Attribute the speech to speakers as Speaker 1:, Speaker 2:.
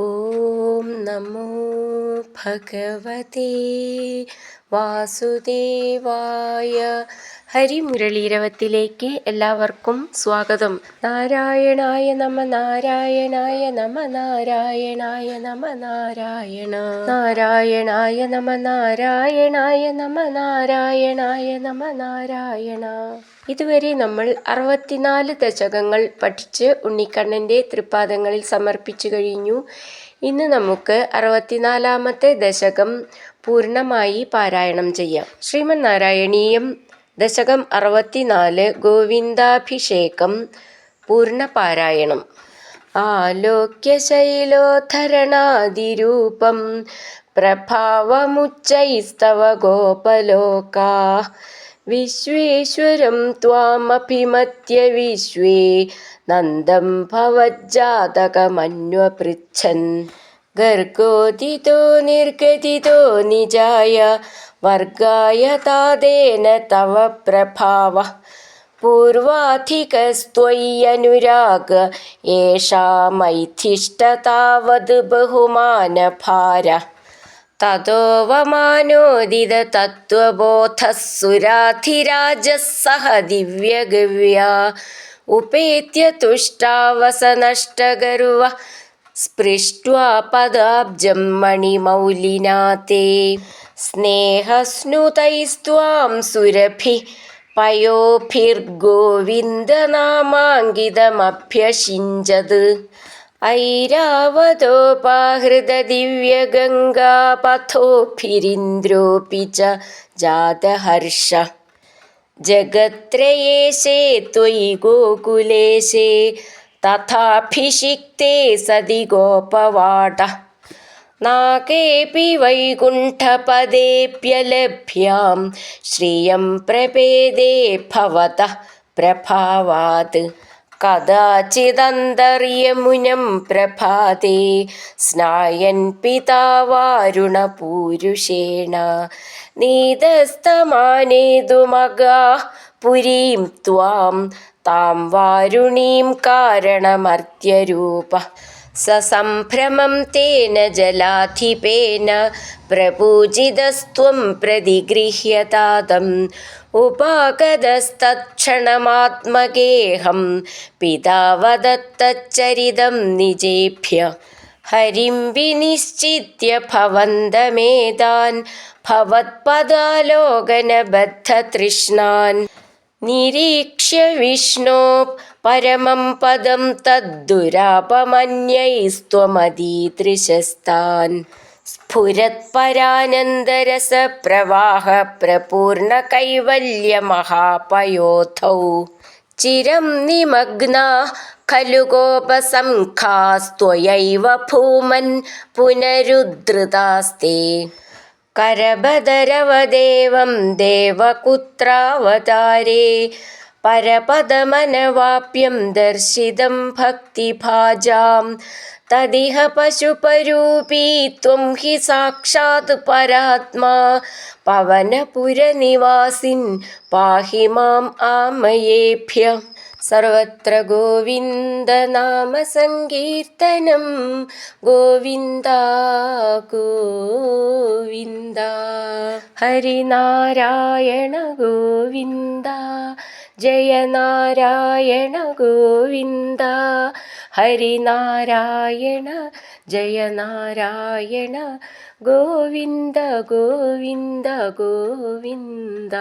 Speaker 1: ഓം നമോ ഭഗവതേ വാസുദേവായ. ഹരിമുരളീരവത്തിലേക്ക് എല്ലാവർക്കും സ്വാഗതം. നാരായണായ നമ നാരായണായ നമ നാരായണായ നമ നാരായണ നാരായണായ നമ നാരായണായ നമ നാരായണായ നമ നാരായണ. ഇതുവരെ നമ്മൾ 64 ദശകങ്ങൾ പഠിച്ച് ഉണ്ണിക്കണ്ണൻ്റെ തൃപ്പാദങ്ങളിൽ സമർപ്പിച്ചു കഴിഞ്ഞു. ഇന്ന് നമുക്ക് 64-ാമത്തെ ദശകം പൂർണ്ണമായി പാരായണം ചെയ്യാം. ശ്രീമൻ നാരായണീയം ദശകം 64 ഗോവിന്ദാഭിഷേകം പൂർണ്ണ പാരായണം. ആലോക്യ ശൈലോധരണാതിരൂപം പ്രഭാവമുച്ചൈസ്തവ ഗോപലോകാ വിശ്വേശ്വരം ത്വാമഭിമത്യ വിശ്വേ നന്ദം ഭവജ്ജാതകമന്വപൃച്ഛൻ ഗർഗോദിതോ നിർഗതിതോ നിജായ വർഗായ താദേന തവ പ്രഭാവ പൂർവാധികസ്ത്വയ്യനുരാഗ ഏഷാ മൈഥിഷ്ട താവത് ബഹുമാനഭാര തതോവമാനോദിത തത്വബോധഃ സുരാധിരാജഃ സഹ ദിവ്യഗവ്യാ ഉപേത്യ തുഷ്ടാവസനഷ്ടഗർവഃ സ്പൃഷ്ട്വാ പദാബ്ജം മണിമൗലിനാ തേ സ്നേഹസ്നുതൈസ്ത്വാം സുരഭിഃ പയോഭിർഗോവിന്ദനാമാങ്കിതമഭ്യഷിഞ്ചത് ഐരാവതോപാഹൃതദിവ്യഗംഗാപഥോഭിരിന്ദ്രോऽപി ച ജാതഹർഷ ജഗത്രയേശേ ത്വയി ഗോകുലേശേ തഥാഭിഷിക്തേ സതി ഗോപവാട നാഗേപി വൈകുണ്ഠപദേപ്യലഭ്യാം ശ്രിയം പ്രപേദേ ഭവതഃ പ്രഭാവാത് കദാചിദന്തർയമുനം പ്രഭാതേ സ്നായൻ പിതാ വാരുണപൂരുഷേണ നീതസ്തമാനേതുമഗാഃ പുരീം ത്വാം താം വാരുണീം കാരണമർത്യരൂപ സസംഭ്രമം തേന ജലാധിപേന പ്രപൂജിതസ്ത്വം പ്രതിഗൃഹ്യതാതം ഉപാഗതസ്തക്ഷണമാത്മഗേഹം പിതാവദത്തച്ചരിതം നിജേഭ്യ ഹരിം വിനിശ്ചിത്യ ഭവന്തമേതാൻ ഭവത്പദാലോകനബദ്ധതൃഷ്ണാൻ നിരീക്ഷ്യ വിഷ്ണോ പരമം പദം തദ്ദുരാപമന്യൈസ്ത്വമദീദൃശസ്താൻ സ്ഫുരത്പരാനന്ദരസപ്രവാഹ പ്രപൂർണ കൈവല്യമഹാപയോധൗ ചിരം നിമഗ്നാഃ ഖലു ഗോപസംഘാസ്ത്വയൈവ ഭൂമൻ പുനരുദ്ധൃതാസ്തേ കരഭദരവദേവം ദേവകുത്രാവതാരേ പരപദമനവാപ്യം ദർശിതം ഭക്തിഭാജാം തദിഹ പശുപരൂപീ ത്വം ഹി സാക്ഷാത് പരാത്മാ പവനപുരനിവാസിൻ പാഹി മാം ആമയേഭ്യ. സർവത്ര ഗോവിന്ദനാമസങ്കീർത്തനം ഗോവിന്ദ ഗോവിന്ദ. ഹരിനാരായണ ഗോവിന്ദ ജയ നാരായണ ഗോവിന്ദ ഹരിനാരായണ ജയ നാരായണ ഗോവിന്ദ ഗോവിന്ദ ഗോവിന്ദ.